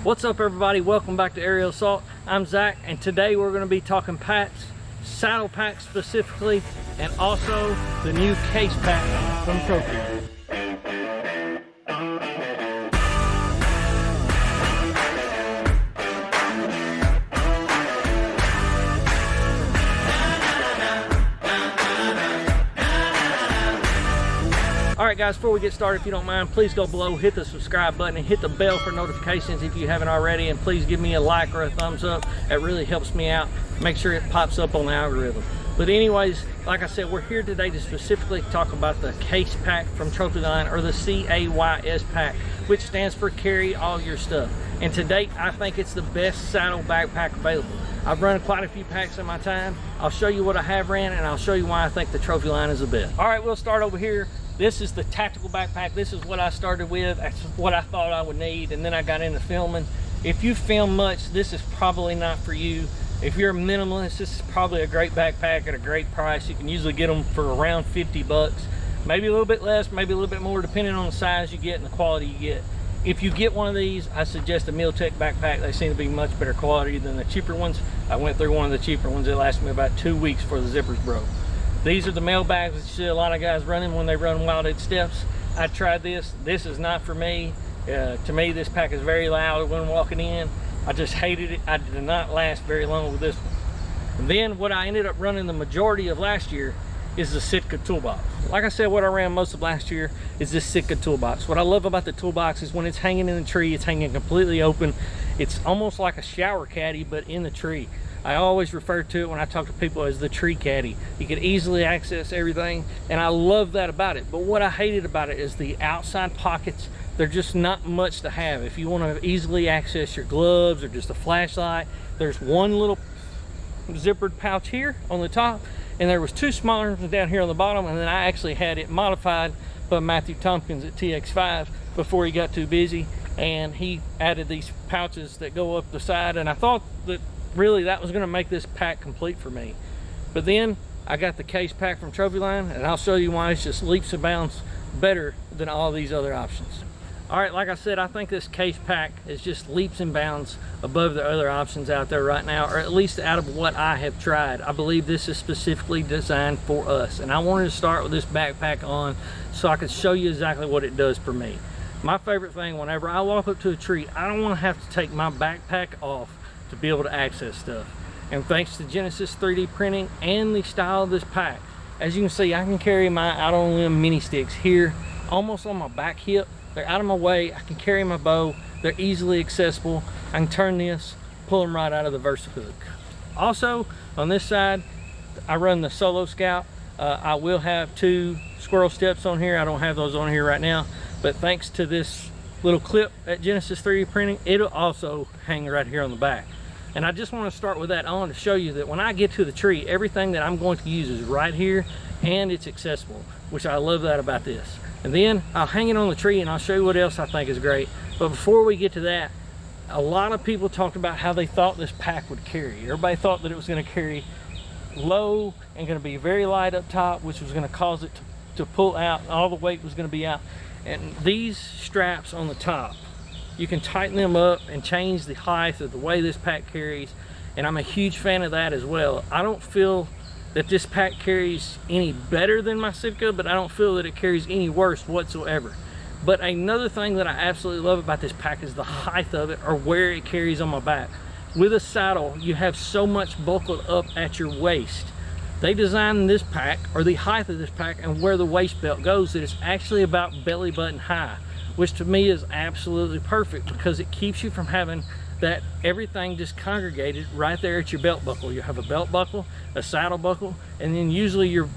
What's up, everybody? Welcome back to Aerial Assault. I'm Zach, and today we're going to be talking packs, saddle packs specifically, and also the new case pack from Trophyline. Alright guys, before we get started, if you don't mind, please go below, hit the subscribe button, and hit the bell for notifications if you haven't already, and please give me a like or a thumbs up. It really helps me out. Make sure it pops up on the algorithm. But anyways, like I said, we're here today to specifically talk about the case pack from Trophyline, or the C.A.Y.S pack, which stands for carry all your stuff. And to date, I think it's the best saddle backpack available. I've run quite a few packs in my time. I'll show you what I have ran, and I'll show you why I think the Trophyline is the best. All right, we'll start over here. This is the tactical backpack. This is what I started with. That's what I thought I would need, and then I got into filming. If you film much, this is probably not for you. If you're a minimalist, this is probably a great backpack at a great price. You can usually get them for around 50 bucks, maybe a little bit less, maybe a little bit more, depending on the size you get and the quality you get. If you get one of these, I suggest a Miltech backpack. They seem to be much better quality than the cheaper ones. I went through one of the cheaper ones. It lasted me about 2 weeks before the zippers broke. These are the mail bags that you see a lot of guys running when they run Wild Edge Steps. I tried this. This is not for me. To me, this pack is very loud when walking in. I just hated it. I did not last very long with this one. And then what I ended up running the majority of last year is the Sitka Toolbox. Like I said, what I ran most of last year is this Sitka Toolbox. What I love about the Toolbox is when it's hanging in the tree, it's hanging completely open. It's almost like a shower caddy, but in the tree. I always refer to it when I talk to people as the tree caddy. You can easily access everything, and I love that about it. But what I hated about it is the outside pockets. They're just not much to have. If you want to easily access your gloves or just a flashlight, there's one little zippered pouch here on the top, and there was two smaller ones down here on the bottom, and then I actually had it modified by Matthew Tompkins at TX5 before he got too busy, and he added these pouches that go up the side, and I thought that really that was going to make this pack complete for me. But then I got the case pack from Trophyline, and I'll show you why it's just leaps and bounds better than all these other options. All right, like I said, I think this case pack is just leaps and bounds above the other options out there right now, or at least out of what I have tried. I believe this is specifically designed for us, and I wanted to start with this backpack on so I could show you exactly what it does for me. My favorite thing, whenever I walk up to a tree, I don't want to have to take my backpack off to be able to access stuff. And thanks to Genesis 3D printing and the style of this pack, as you can see, I can carry my out on limb mini sticks here almost on my back hip. They're out of my way. I can carry my bow. They're easily accessible. I can turn this, pull them right out of the Versa hook. Also on this side, I run the Solo Scout. I will have two squirrel steps on here. I don't have those on here right now, but thanks to this little clip at Genesis 3D printing, it'll also hang right here on the back. And I just want to start with that on to show you that when I get to the tree, everything that I'm going to use is right here, and it's accessible, which I love that about this. And then I'll hang it on the tree, and I'll show you what else I think is great. But before we get to that, a lot of people talked about how they thought this pack would carry. Everybody thought that it was going to carry low and going to be very light up top, which was going to cause it to pull out. All the weight was going to be out. And these straps on the top, you can tighten them up and change the height of the way this pack carries, and I'm a huge fan of that as well. I don't feel that this pack carries any better than my Sitka, but I don't feel that it carries any worse whatsoever. But another thing that I absolutely love about this pack is the height of it, or where it carries on my back. With a saddle, you have so much buckled up at your waist. They designed this pack, or the height of this pack, and where the waist belt goes, that it's actually about belly button high, which to me is absolutely perfect because it keeps you from having that everything just congregated right there at your belt buckle. You have a belt buckle, a saddle buckle, and then usually your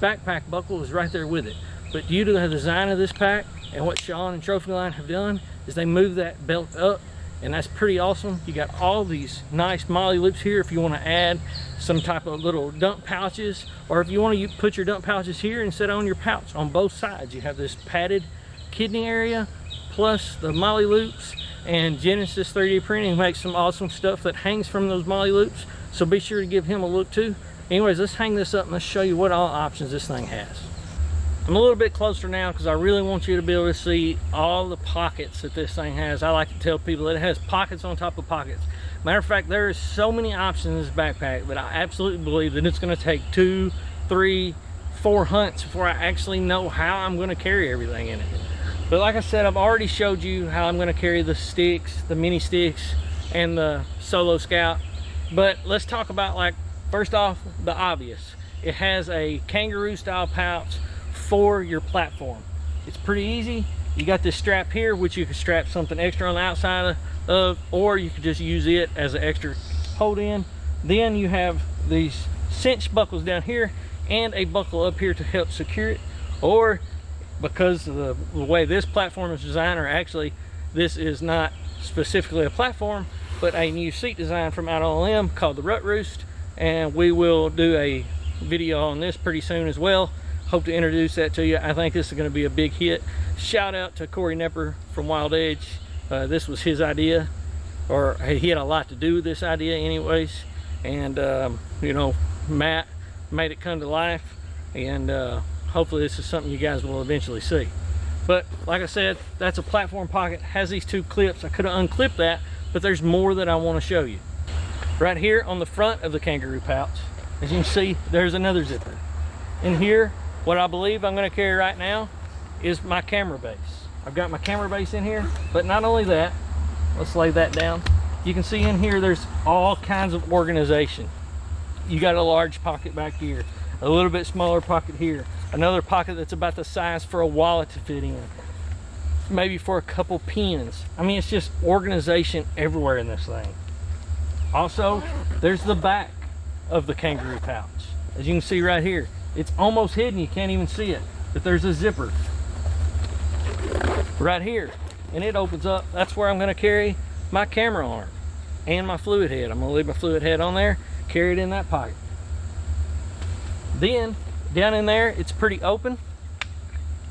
backpack buckle is right there with it. But due to the design of this pack and what Sean and Trophyline have done is they move that belt up, and that's pretty awesome. You got all these nice molly loops here if you want to add some type of little dump pouches, or if you want to put your dump pouches here instead on your pouch. On both sides you have this padded kidney area plus the molly loops, and Genesis 3D printing makes some awesome stuff that hangs from those molly loops, so be sure to give him a look too. Anyways, let's hang this up and let's show you what all options this thing has. I'm a little bit closer now because I really want you to be able to see all the pockets that this thing has. I like to tell people that it has pockets on top of pockets. Matter of fact, there is so many options in this backpack that I absolutely believe that it's going to take 2, 3, 4 hunts before I actually know how I'm going to carry everything in it. But like I said, I've already showed you how I'm going to carry the sticks, the mini sticks, and the Solo Scout. But let's talk about, like, first off, the obvious. It has a kangaroo style pouch for your platform. It's pretty easy. You got this strap here, which you can strap something extra on the outside of, or you could just use it as an extra hold in. Then you have these cinch buckles down here and a buckle up here to help secure it. Or because of the way this platform is designed, or actually this is not specifically a platform, but a new seat design from out on a limb called the Rut Roost, and we will do a video on this pretty soon as well. Hope to introduce that to you. I think this is going to be a big hit. Shout out to Corey Nepper from Wild Edge. This was his idea, or he had a lot to do with this idea anyways, and you know, Matt made it come to life, and hopefully this is something you guys will eventually see. But like I said, that's a platform pocket. Has these 2 clips. I could have unclipped that, but there's more that I want to show you. Right here on the front of the kangaroo pouch, as you can see, there's another zipper. In here, what I believe I'm going to carry right now is my camera base. I've got my camera base in here, but not only that, let's lay that down. You can see in here there's all kinds of organization. You got a large pocket back here, a little bit smaller pocket here, another pocket that's about the size for a wallet to fit in, maybe for a couple pins. I mean, it's just organization everywhere in this thing. Also, there's the back of the kangaroo pouch. As you can see right here, it's almost hidden, you can't even see it, but there's a zipper right here, and it opens up. That's where I'm going to carry my camera arm and my fluid head. I'm going to leave my fluid head on there, carry it in that pocket. Then down in there, it's pretty open,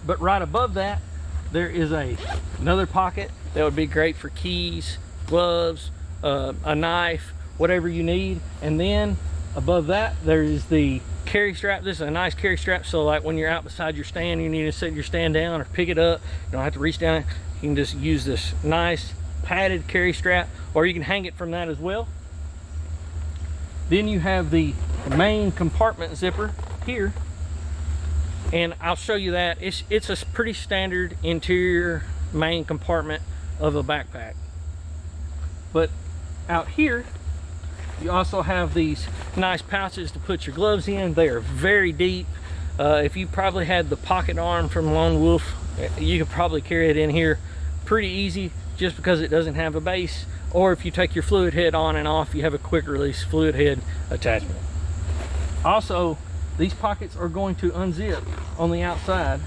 but right above that there is another pocket that would be great for keys, gloves, a knife, whatever you need. And then above that there is the carry strap. This is a nice carry strap, so like when you're out beside your stand, you need to set your stand down or pick it up, you don't have to reach down. You can just use this nice padded carry strap, or you can hang it from that as well. Then you have the main compartment zipper here, and I'll show you that. It's a pretty standard interior main compartment of a backpack. But out here you also have these nice pouches to put your gloves in. They are very deep. If you probably had the pocket arm from Lone Wolf, you could probably carry it in here pretty easy, just because it doesn't have a base. Or if you take your fluid head on and off, you have a quick release fluid head attachment. Also, these pockets are going to unzip on the outside,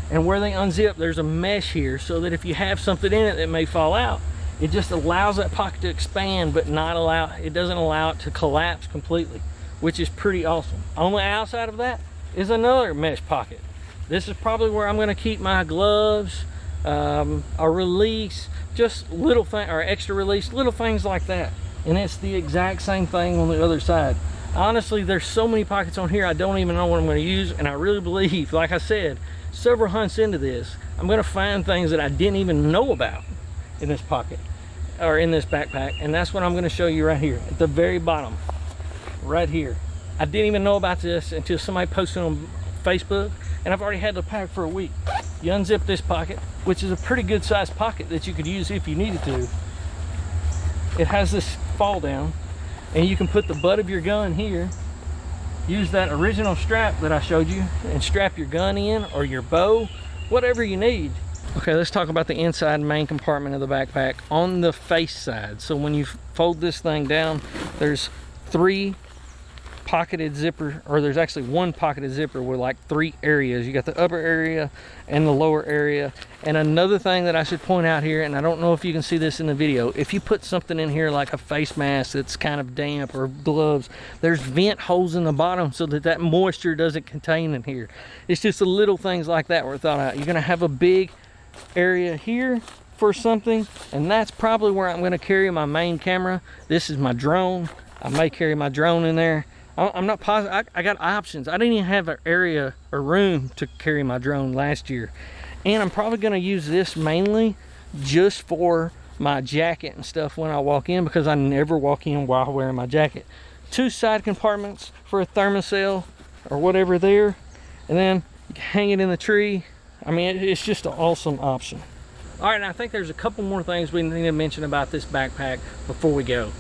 and where they unzip, there's a mesh here, so that if you have something in it that may fall out, it just allows that pocket to expand, but it doesn't allow it to collapse completely, which is pretty awesome. On the outside of that is another mesh pocket. This is probably where I'm going to keep my gloves, a release, just little thing, or extra release, little things like that. And it's the exact same thing on the other side. Honestly, there's so many pockets on here, I don't even know what I'm going to use, and I really believe, like I said, several hunts into this, I'm going to find things that I didn't even know about in this pocket, or in this backpack. And that's what I'm going to show you right here at the very bottom, right here. I didn't even know about this until somebody posted on Facebook, and I've already had the pack for a week. You unzip this pocket, which is a pretty good sized pocket that you could use if you needed to. It has this fall down, and you can put the butt of your gun here, use that original strap that I showed you, and strap your gun in, or your bow, whatever you need. Okay, let's talk about the inside main compartment of the backpack on the face side. So when you fold this thing down, there's 3 pocketed zipper, or there's actually 1 pocketed zipper with like 3 areas. You got the upper area and the lower area. And another thing that I should point out here, and I don't know if you can see this in the video, if you put something in here like a face mask that's kind of damp, or gloves, there's vent holes in the bottom so that moisture doesn't contain in here. It's just the little things like that were thought out. You're going to have a big area here for something, and that's probably where I'm going to carry my main camera. This is my drone. I may carry my drone in there. I'm not positive. I got options. I didn't even have an area or room to carry my drone last year. And I'm probably gonna use this mainly just for my jacket and stuff when I walk in, because I never walk in while wearing my jacket. 2 side compartments for a thermocell or whatever there, and then you can hang it in the tree. I mean, it's just an awesome option. All right, and I think there's a couple more things we need to mention about this backpack before we go.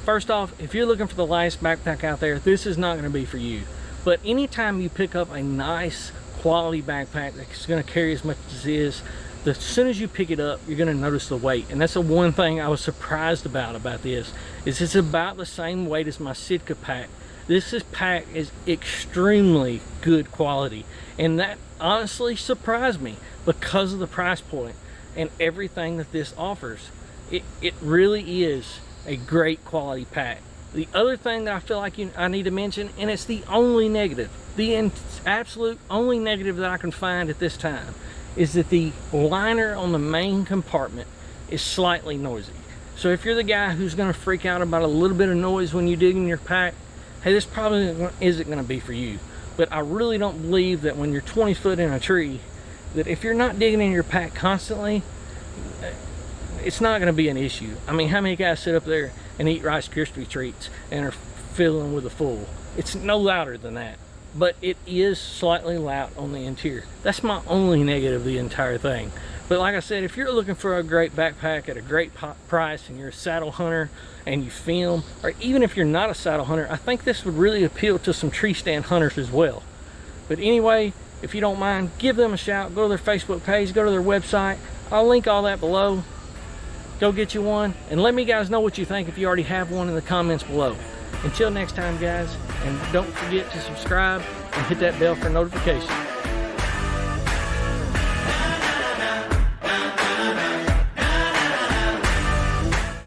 First off, if you're looking for the lightest backpack out there, this is not going to be for you. But anytime you pick up a nice quality backpack that's going to carry as much as it is, as soon as you pick it up, you're going to notice the weight. And that's the one thing I was surprised about this, is it's about the same weight as my Sitka pack. This pack is extremely good quality, and that honestly surprised me because of the price point and everything that this offers. It really is a great quality pack. The other thing that I feel like I need to mention, and it's the only negative, the absolute only negative that I can find at this time, is that the liner on the main compartment is slightly noisy. So if you're the guy who's going to freak out about a little bit of noise when you dig in your pack, hey, this probably isn't going to be for you. But I really don't believe that when you're 20 foot in a tree, that if you're not digging in your pack constantly, it's not going to be an issue. I mean, how many guys sit up there and eat Rice Krispie treats and are filling with a full? It's no louder than that, but it is slightly loud on the interior. That's my only negative of the entire thing. But like I said, if you're looking for a great backpack at a great price and you're a saddle hunter and you film, or even if you're not a saddle hunter, I think this would really appeal to some tree stand hunters as well. But anyway, if you don't mind, give them a shout. Go to their Facebook page, go to their website. I'll link all that below. Go get you one, and let me guys know what you think if you already have one in the comments below. Until next time, guys, and don't forget to subscribe and hit that bell for notifications.